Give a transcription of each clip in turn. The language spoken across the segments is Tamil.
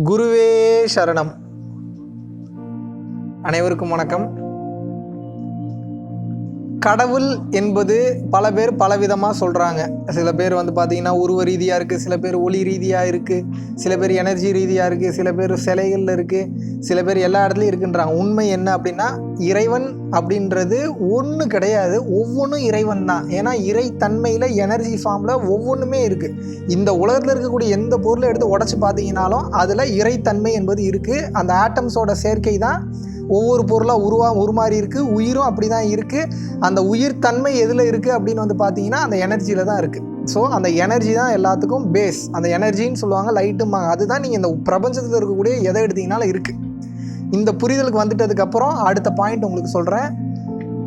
குருவே சரணம். அனைவருக்கும் வணக்கம். கடவுள் என்பது பல பேர் பலவிதமாக சொல்கிறாங்க. சில பேர் பார்த்தீங்கன்னா உருவ ரீதியாக இருக்குது, சில பேர் ஒளி ரீதியாக இருக்குது, சில பேர் எனர்ஜி ரீதியாக இருக்குது, சில பேர் சிலைகளில் இருக்குது, சில பேர் எல்லா இடத்துலையும் இருக்குன்றாங்க. உண்மை என்ன அப்படின்னா, இறைவன் அப்படின்றது ஒன்று கிடையாது, ஒவ்வொன்றும் இறைவன் தான். ஏன்னா இறைத்தன்மையில் எனர்ஜி ஃபார்மில் ஒவ்வொன்றுமே இருக்குது. இந்த உலகத்தில் இருக்கக்கூடிய எந்த பொருளை எடுத்து உடச்சி பார்த்தீங்கன்னாலும் அதில் இறைத்தன்மை என்பது இருக்குது. அந்த ஆட்டம்ஸோட சேர்க்கை தான் ஒவ்வொரு பொருளாக உருமாறி இருக்குது. உயிரும் அப்படி தான் இருக்குது. அந்த உயிர் தன்மை எதில் இருக்குது அப்படின்னு பார்த்தீங்கன்னா அந்த எனர்ஜியில் தான் இருக்குது. ஸோ அந்த எனர்ஜி தான் எல்லாத்துக்கும் பேஸ். அந்த எனர்ஜின்னு சொல்லுவாங்க, லைட்டும்பாங்க. அதுதான் நீங்கள் இந்த பிரபஞ்சத்தில் இருக்கக்கூடிய எதை எடுத்தீங்கனாலும் இருக்குது. இந்த புரிதலுக்கு வந்துட்டதுக்கப்புறம் அடுத்த பாயிண்ட் உங்களுக்கு சொல்கிறேன்.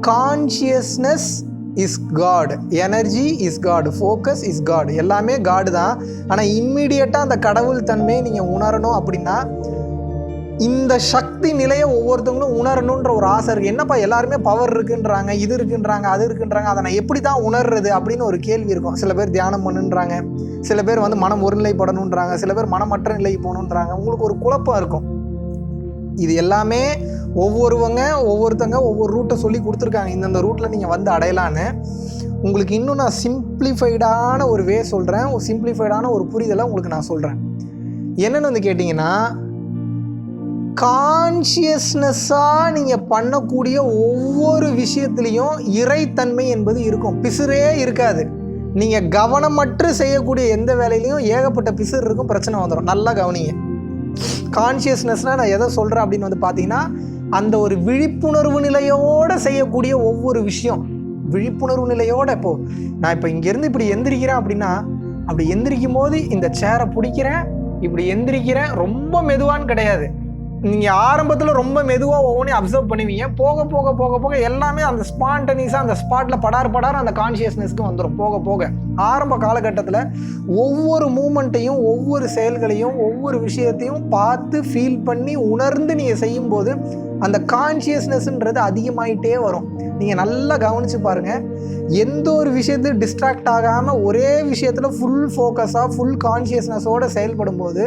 Consciousness is God, energy is God, focus is God. எல்லாமே காடு தான். ஆனால் இம்மீடியட்டாக அந்த கடவுள் தன்மையை நீங்கள் உணரணும் அப்படின்னா இந்த சக்தி நிலையை ஒவ்வொருத்தவங்களும் உணரணுன்ற ஒரு ஆசை இருக்குது. என்னப்பா எல்லாருமே பவர் இருக்குன்றாங்க, இது இருக்குன்றாங்க, அது இருக்குன்றாங்க, அதை நான் எப்படி தான் உணர்றது அப்படின்னு ஒரு கேள்வி இருக்கும். சில பேர் தியானம் பண்ணுன்றாங்க, சில பேர் மனம் ஒருநிலைப்படணுன்றாங்க, சில பேர் மனமற்ற நிலைக்கு போகணுன்றாங்க. உங்களுக்கு ஒரு குழப்பம் இருக்கும். இது எல்லாமே ஒவ்வொருத்தங்க ஒவ்வொரு ரூட்டை சொல்லி கொடுத்துருக்காங்க. இந்தந்த ரூட்டில் நீங்கள் அடையலான்னு. உங்களுக்கு இன்னும் நான் சிம்பிளிஃபைடான ஒரு வே சொல்கிறேன், ஒரு சிம்பிளிஃபைடான ஒரு புரிதலை உங்களுக்கு நான் சொல்கிறேன். என்னென்னு கேட்டிங்கன்னா, கான்ஷியஸ்னஸாக நீங்கள் பண்ணக்கூடிய ஒவ்வொரு விஷயத்துலேயும் இறைத்தன்மை என்பது இருக்கும். பிசுரே இருக்காது. நீங்கள் கவனமற்று செய்யக்கூடிய எந்த வேலையிலையும் ஏகப்பட்ட பிசுறு இருக்கும், பிரச்சனை வந்துடும். நல்லா கவனிங்க. கான்ஷியஸ்னஸ்னால் நான் எதை சொல்கிறேன் அப்படின்னு பார்த்தீங்கன்னா, அந்த ஒரு விழிப்புணர்வு நிலையோடு செய்யக்கூடிய ஒவ்வொரு விஷயம். விழிப்புணர்வு நிலையோடு நான் இப்போ இங்கேருந்து இப்படி எந்திரிக்கிறேன் அப்படின்னா, அப்படி எந்திரிக்கும் போது இந்த சேரை பிடிக்கிறேன், இப்படி எந்திரிக்கிறேன், ரொம்ப மெதுவான்னு கிடையாது. நீங்கள் ஆரம்பத்தில் ரொம்ப மெதுவாக ஒவ்வொன்றையும் அப்சர்வ் பண்ணுவீங்க. போக போக போக போக எல்லாமே அந்த ஸ்பான்டனியஸாக அந்த ஸ்பாட்டில் படார் அந்த கான்ஷியஸ்னஸ்க்கு வந்துடும். போக போக ஆரம்ப காலகட்டத்தில் ஒவ்வொரு மூமெண்ட்டையும், ஒவ்வொரு செயல்களையும், ஒவ்வொரு விஷயத்தையும் பார்த்து ஃபீல் பண்ணி உணர்ந்து நீங்கள் செய்யும்போது அந்த கான்ஷியஸ்னஸ்ன்றது அதிகமாகிட்டே வரும். நீங்கள் நல்லா கவனித்து பாருங்கள். எந்த ஒரு விஷயத்தையும் டிஸ்ட்ராக்ட் ஆகாமல் ஒரே விஷயத்தில் ஃபுல் ஃபோக்கஸாக ஃபுல் கான்ஷியஸ்னஸோடு செயல்படும் போது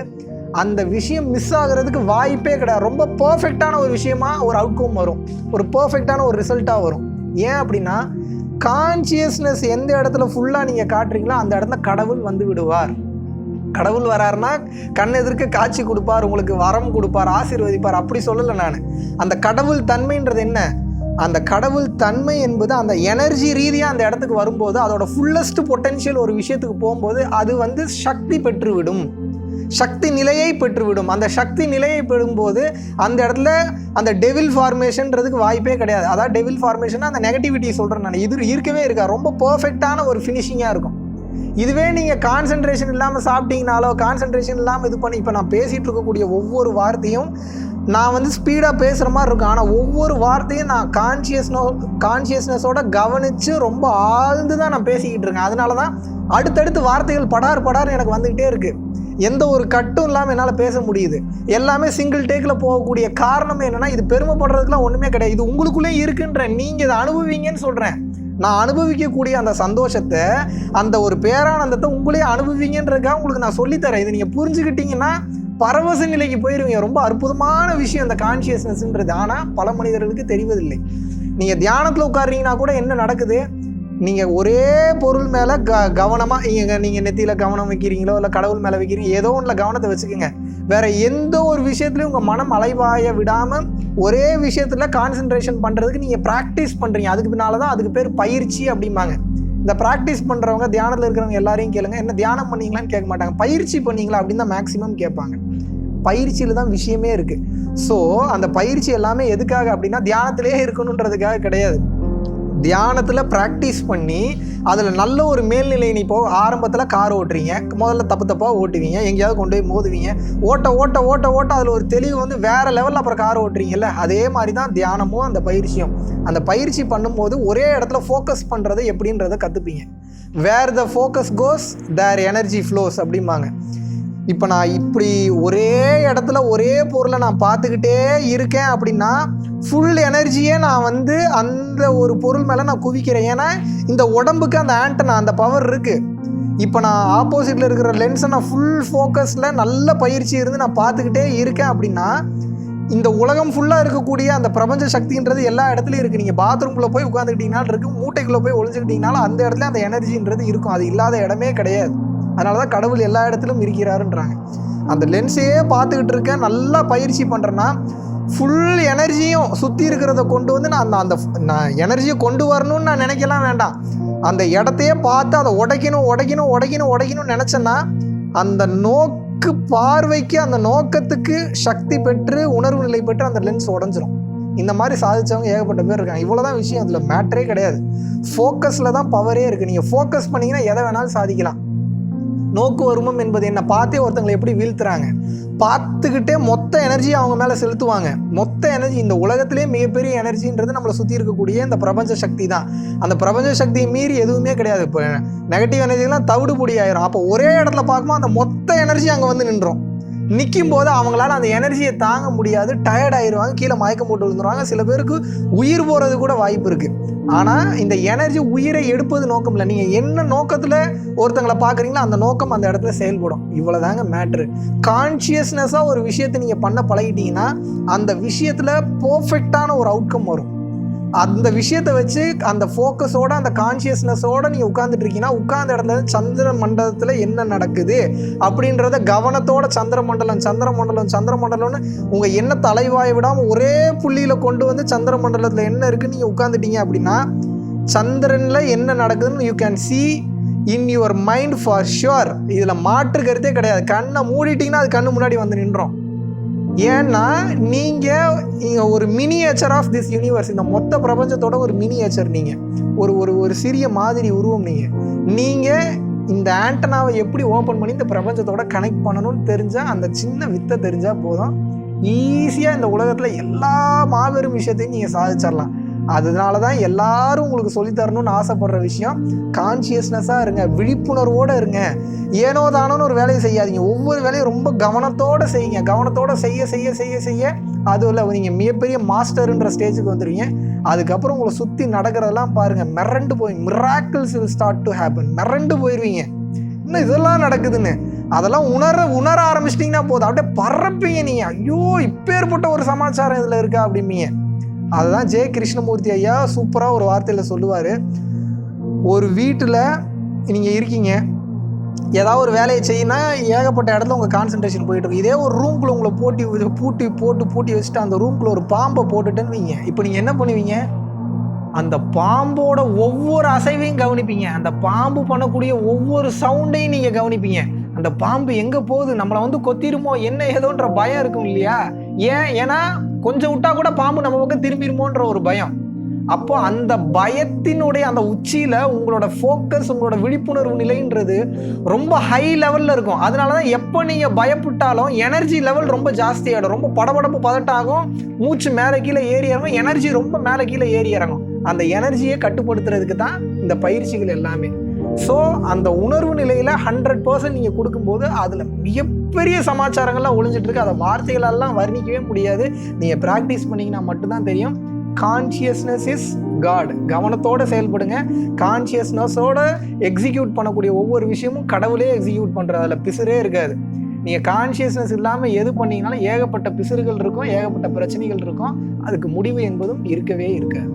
அந்த விஷயம் மிஸ் ஆகிறதுக்கு வாய்ப்பே கிடையாது. ரொம்ப பர்ஃபெக்டான ஒரு விஷயமா ஒரு அவுட்கம் வரும், ஒரு பர்ஃபெக்டான ஒரு ரிசல்ட்டாக வரும். ஏன் அப்படின்னா, கான்ஷியஸ்னஸ் எந்த இடத்துல ஃபுல்லாக நீங்கள் காட்டுறீங்களோ அந்த இடத்துல கடவுள் விடுவார். கடவுள் வராருன்னா கண் எதிர்க்க காட்சி கொடுப்பார், உங்களுக்கு வரம் கொடுப்பார், ஆசீர்வதிப்பார். அப்படி சொல்லலை நான். அந்த கடவுள் தன்மைன்றது என்ன? அந்த கடவுள் தன்மை என்பது அந்த எனர்ஜி ரீதியாக அந்த இடத்துக்கு வரும்போது, அதோட ஃபுல்லஸ்ட் பொட்டென்ஷியல் ஒரு விஷயத்துக்கு போகும்போது அது சக்தி பெற்றுவிடும், சக்தி நிலையை பெற்றுவிடும். அந்த சக்தி நிலையை பெறும்போது அந்த இடத்துல அந்த டெவில் ஃபார்மேஷன்றதுக்கு வாய்ப்பே கிடையாது. அதாவது டெவில் ஃபார்மேஷன் அந்த நெகட்டிவிட்டி சொல்கிறேன் நான். இது இருக்கவே இருக்கா. ரொம்ப பர்ஃபெக்டான ஒரு ஃபினிஷிங்காக இருக்கும். இதுவே நீங்கள் கான்சன்ட்ரேஷன் இல்லாமல் சாப்பிட்டீங்கனாலோ, கான்சன்ட்ரேஷன் இல்லாமல் இது பண்ணி, இப்போ நான் பேசிகிட்டு இருக்கக்கூடிய ஒவ்வொரு வார்த்தையும் நான் ஸ்பீடாக பேசுகிற மாதிரி இருக்கும். ஆனால் ஒவ்வொரு வார்த்தையும் நான் கான்ஷியஸ்னஸோட கவனித்து ரொம்ப ஆழ்ந்து தான் நான் பேசிக்கிட்டு இருக்கேன். அதனால தான் அடுத்தடுத்து வார்த்தைகள் படார் எனக்கு வந்துக்கிட்டே இருக்குது. எந்த ஒரு கட்டும் இல்லாமல் என்னால் பேச முடியுது. எல்லாமே சிங்கிள் டேக்கில் போகக்கூடிய காரணம் என்னென்னா, இது பெருமைப்படுறதுக்குலாம் ஒன்றுமே கிடையாது. இது உங்களுக்குள்ளே இருக்குன்றேன். நீங்கள் இதை அனுபவிங்கன்னு சொல்கிறேன். நான் அனுபவிக்கக்கூடிய அந்த சந்தோஷத்தை, அந்த ஒரு பேரானந்தத்தை உங்களே அனுபவிங்கன்றதுக்காக உங்களுக்கு நான் சொல்லித்தரேன். இதை நீங்கள் புரிஞ்சுக்கிட்டீங்கன்னா பரவச நிலைக்கு போயிடுவீங்க. ரொம்ப அற்புதமான விஷயம் இந்த கான்ஷியஸ்னஸ்ன்றது. ஆனால் பல மனிதர்களுக்கு தெரிவதில்லை. நீங்கள் தியானத்தில் உட்கார்றீங்கன்னா கூட என்ன நடக்குது? நீங்கள் ஒரே பொருள் மேலே கவனமாக நீங்கள் நெத்தியில் கவனம் வைக்கிறீங்களோ, இல்லை கடவுள் மேலே வைக்கிறீங்க, ஏதோ ஒன்றில் கவனத்தை வச்சுக்கோங்க. வேறு எந்த ஒரு விஷயத்துலையும் உங்கள் மனம் அலைவாய விடாமல் ஒரே விஷயத்தில் கான்சன்ட்ரேஷன் பண்ணுறதுக்கு நீங்கள் ப்ராக்டிஸ் பண்ணுறீங்க. அதுக்கு பின்னால் தான் அதுக்கு பேர் பயிற்சி அப்படிம்பாங்க. இந்த ப்ராக்டிஸ் பண்ணுறவங்க, தியானத்தில் இருக்கிறவங்க எல்லாரையும் கேளுங்க, என்ன தியானம் பண்ணீங்களான்னு கேட்க மாட்டாங்க, பயிற்சி பண்ணீங்களா அப்படின்னு தான் மேக்ஸிமம் கேட்பாங்க. பயிற்சியில் தான் விஷயமே இருக்குது. ஸோ அந்த பயிற்சி எல்லாமே எதுக்காக அப்படின்னா, தியானத்திலே இருக்கணுன்றதுக்காக கிடையாது. தியானத்தில் ப்ராக்டிஸ் பண்ணி அதில் நல்ல ஒரு மேல்நிலையை நீ ஆரம்பத்தில் கார் ஓட்டுறீங்க, முதல்ல தப்பாக ஓட்டுவீங்க, எங்கேயாவது கொண்டு போய் மோதுவீங்க, ஓட்ட அதில் ஒரு தெளிவு வேறு லெவலில் அப்புறம் கார் ஓட்டுறீங்கல்ல. அதே மாதிரி தான் தியானமும் அந்த பயிற்சியும். அந்த பயிற்சி பண்ணும்போது ஒரே இடத்துல ஃபோக்கஸ் பண்ணுறது எப்படின்றத கற்றுப்பீங்க. Where the focus goes there energy flows அப்படிம்பாங்க. இப்போ நான் இப்படி ஒரே இடத்துல ஒரே பொருளை நான் பார்த்துக்கிட்டே இருக்கேன் அப்படின்னா ஃபுல் எனர்ஜியே நான் அந்த ஒரு பொருள் மேலே நான் குவிக்கிறேன். ஏன்னா இந்த உடம்புக்கு அந்த ஆண்டனா, அந்த பவர் இருக்குது. இப்போ நான் ஆப்போசிட்டில் இருக்கிற லென்ஸை நான் ஃபுல் ஃபோக்கஸில் நல்ல பயிற்சி இருந்து நான் பார்த்துக்கிட்டே இருக்கேன் அப்படின்னா இந்த உலகம் ஃபுல்லாக இருக்கக்கூடிய அந்த பிரபஞ்ச சக்தின்றது எல்லா இடத்துலையும் இருக்குது. நீங்கள் பாத்ரூம்குள்ளே போய் உட்காந்துக்கிட்டீங்கனாலும் இருக்குது, மூட்டைக்குள்ளே போய் ஒளிஞ்சுக்கிட்டீங்கனாலும் அந்த இடத்துல அந்த எனர்ஜின்றது இருக்கும். அது இல்லாத இடமே கிடையாது. அதனால தான் கடவுள் எல்லா இடத்துலையும் இருக்கிறாருன்றாங்க. அந்த லென்ஸையே பார்த்துக்கிட்டு இருக்கேன், நல்லா பயிற்சி பண்ணுறேன்னா ஃபுல் எனர்ஜியும் சுற்றி இருக்கிறத கொண்டு வந்து நான் எனர்ஜியை கொண்டு வரணும்னு நான் நினைக்கலாம் வேண்டாம். அந்த இடத்தையே பார்த்து அதை உடைக்கணும்னு நினச்சேன்னா அந்த நோக்கு பார்வைக்கு அந்த நோக்கத்துக்கு சக்தி பெற்று உணர்வு நிலை பெற்று அந்த லென்ஸ் உடஞ்சிரும். இந்த மாதிரி சாதிச்சவங்க ஏகப்பட்ட பேர் இருக்காங்க. இவ்வளோதான் விஷயம். அதில் மேட்டரே கிடையாது. ஃபோக்கஸில் தான் பவரே இருக்குது. நீங்கள் ஃபோக்கஸ் பண்ணிங்கன்னா எதை வேணாலும் சாதிக்கலாம். நோக்கு வருமம் என்பது என்ன? பார்த்தே ஒருத்தங்களை எப்படி வீழ்த்துறாங்க, பார்த்துக்கிட்டே மொத்த எனர்ஜியை அவங்க மேலே செலுத்துவாங்க. மொத்த எனர்ஜி, இந்த உலகத்திலே மிகப்பெரிய எனர்ஜின்றது நம்மளை சுற்றி இருக்கக்கூடிய இந்த பிரபஞ்ச சக்தி தான். அந்த பிரபஞ்ச சக்தியை மீறி எதுவுமே கிடையாது. இப்போ நெகட்டிவ் எனர்ஜிலாம் தவிடு பொடி ஆயிரும். அப்போ ஒரே இடத்துல பார்க்கும்போது அந்த மொத்த எனர்ஜி அங்கே வந்து நின்றோம். நிற்கும் போது அவங்களால அந்த எனர்ஜியை தாங்க முடியாது, டயர்ட் ஆயிடுவாங்க, கீழே மயக்கம் போட்டு விழுந்துருவாங்க. சில பேருக்கு உயிர் போகிறது கூட வாய்ப்பு இருக்குது. ஆனால் இந்த எனர்ஜி உயிரை எடுப்பது நோக்கம் இல்லை. நீங்கள் என்ன நோக்கத்தில் ஒருத்தங்களை பார்க்குறீங்களோ அந்த நோக்கம் அந்த இடத்துல செயல்படும். இவ்வளோதாங்க மேட்ரு. கான்ஷியஸ்னஸாக ஒரு விஷயத்தை நீங்கள் பண்ண பழகிட்டீங்கன்னா அந்த விஷயத்தில் பர்ஃபெக்டான ஒரு அவுட்கம் வரும். அந்த விஷயத்தை வச்சு அந்த ஃபோக்கஸோட அந்த கான்ஷியஸ்னஸோட நீங்கள் உட்காந்துட்டு இருக்கீங்கன்னா உட்கார்ந்த இடத்துல சந்திர மண்டலத்தில் என்ன நடக்குது அப்படின்றத கவனத்தோட சந்திரமண்டலம்னு உங்கள் எண்ணத்தை அலைவாய விடாமல் ஒரே புள்ளியில் கொண்டு வந்து சந்திர மண்டலத்தில் என்ன இருக்குன்னு நீங்கள் உட்காந்துட்டீங்க அப்படின்னா சந்திரனில் என்ன நடக்குதுன்னு you can see in your mind for sure. இதில் மாற்று கருத்தே கிடையாது. கண்ணை மூடிட்டிங்கன்னா அது கண்ணு முன்னாடி வந்து நின்றோம். ஏன்னா நீங்கள் ஒரு மினியேச்சர் ஆஃப் திஸ் யூனிவர்ஸ். இந்த மொத்த பிரபஞ்சத்தோட ஒரு மினியேச்சர். நீங்கள் ஒரு சிறிய மாதிரி உருவம். நீங்கள் இந்த ஆண்டனாவை எப்படி ஓப்பன் பண்ணி இந்த பிரபஞ்சத்தோட கனெக்ட் பண்ணணும்னு தெரிஞ்சால், அந்த சின்ன வித்தை தெரிஞ்சால் போதும், ஈஸியாக இந்த உலகத்தில் எல்லா மாபெரும் விஷயத்தையும் நீங்கள் சாதிச்சிடலாம். அதனால தான் எல்லாரும் உங்களுக்கு சொல்லித்தரணும்னு ஆசைப்படுற விஷயம், கான்ஷியஸ்னஸாக இருங்க, விழிப்புணர்வோடு இருங்க. ஏனோ தானோன்னு ஒரு வேலையை செய்யாதீங்க. ஒவ்வொரு வேலையும் ரொம்ப கவனத்தோடு செய்யுங்க. கவனத்தோடு செய்ய அதில் நீங்கள் மிகப்பெரிய மாஸ்டருன்ற ஸ்டேஜுக்கு வந்துடுவீங்க. அதுக்கப்புறம் உங்களை சுற்றி நடக்கிறதெல்லாம் பாருங்கள், மிரண்டு போய் miracles will start to happen. மிரண்டு போயிடுவீங்க, இன்னும் இதெல்லாம் நடக்குதுன்னு. அதெல்லாம் உணர ஆரம்பிச்சிட்டிங்கன்னா போதும், அப்படியே பறப்பீங்க நீங்கள். ஐயோ, இப்பேற்பட்ட ஒரு சமாச்சாரம் இதில் இருக்கா அப்படிம்பீங்க. அதுதான் ஜெய கிருஷ்ணமூர்த்தி ஐயா சூப்பராக ஒரு வார்த்தையில் சொல்லுவார். ஒரு வீட்டில் நீங்கள் இருக்கீங்க, ஏதாவது ஒரு வேலையை செய்யினா ஏகப்பட்ட இடத்துல உங்கள் கான்சன்ட்ரேஷன் போயிட்டு இருக்கும். இதே ஒரு ரூம்குள்ளே உங்களை பூட்டி வச்சுட்டு அந்த ரூம்குள்ளே ஒரு பாம்பை போட்டுட்டேன்னு வைங்க. இப்போ நீங்கள் என்ன பண்ணுவீங்க? அந்த பாம்போட ஒவ்வொரு அசைவையும் கவனிப்பீங்க. அந்த பாம்பு பண்ணக்கூடிய ஒவ்வொரு சவுண்டையும் நீங்கள் கவனிப்பீங்க. அந்த பாம்பு எங்கே போகுது, நம்மளை வந்து கொத்திருமோ என்ன ஏதோன்ற பயம் இருக்கும் இல்லையா? ஏன்னா கொஞ்சம் விட்டா கூட பாம்பு நம்ம பக்கம் திரும்பிடுமோன்ற ஒரு பயம். அப்போ அந்த பயத்தினுடைய அந்த உச்சியில் உங்களோட ஃபோக்கஸ், உங்களோட விழிப்புணர்வு நிலைன்றது ரொம்ப ஹை லெவலில் இருக்கும். அதனால தான் எப்போ நீங்கள் பயப்பட்டாலும் எனர்ஜி லெவல் ரொம்ப ஜாஸ்தியாகிடும். ரொம்ப படபடப்பு பதட்டாகும், மூச்சு மேலே கீழே ஏறி இறங்கும், எனர்ஜி ரொம்ப மேலே கீழே ஏறி இறங்கும். அந்த எனர்ஜியை கட்டுப்படுத்துறதுக்கு தான் இந்த பயிற்சிகள் எல்லாமே. ஸோ அந்த உணர்வு நிலையில் 100% நீங்கள் கொடுக்கும்போது அதில் மிகப்பெரிய சமாச்சாரங்கள்லாம் ஒளிஞ்சிட்ருக்கு. அதை வார்த்தைகளெல்லாம் வர்ணிக்கவே முடியாது. நீங்கள் ப்ராக்டிஸ் பண்ணிங்கன்னா மட்டும்தான் தெரியும். Consciousness is God. கவனத்தோடு செயல்படுங்க. கான்ஷியஸ்னஸோடு எக்ஸிக்யூட் பண்ணக்கூடிய ஒவ்வொரு விஷயமும் கடவுளே எக்ஸிக்யூட் பண்ணுறது. அதில் பிசுரே இருக்காது. நீங்கள் கான்ஷியஸ்னஸ் இல்லாமல் எது பண்ணிங்கனாலும் ஏகப்பட்ட பிசுறுகள் இருக்கும், ஏகப்பட்ட பிரச்சனைகள் இருக்கும். அதுக்கு முடிவு என்பதும் இருக்கவே இருக்காது.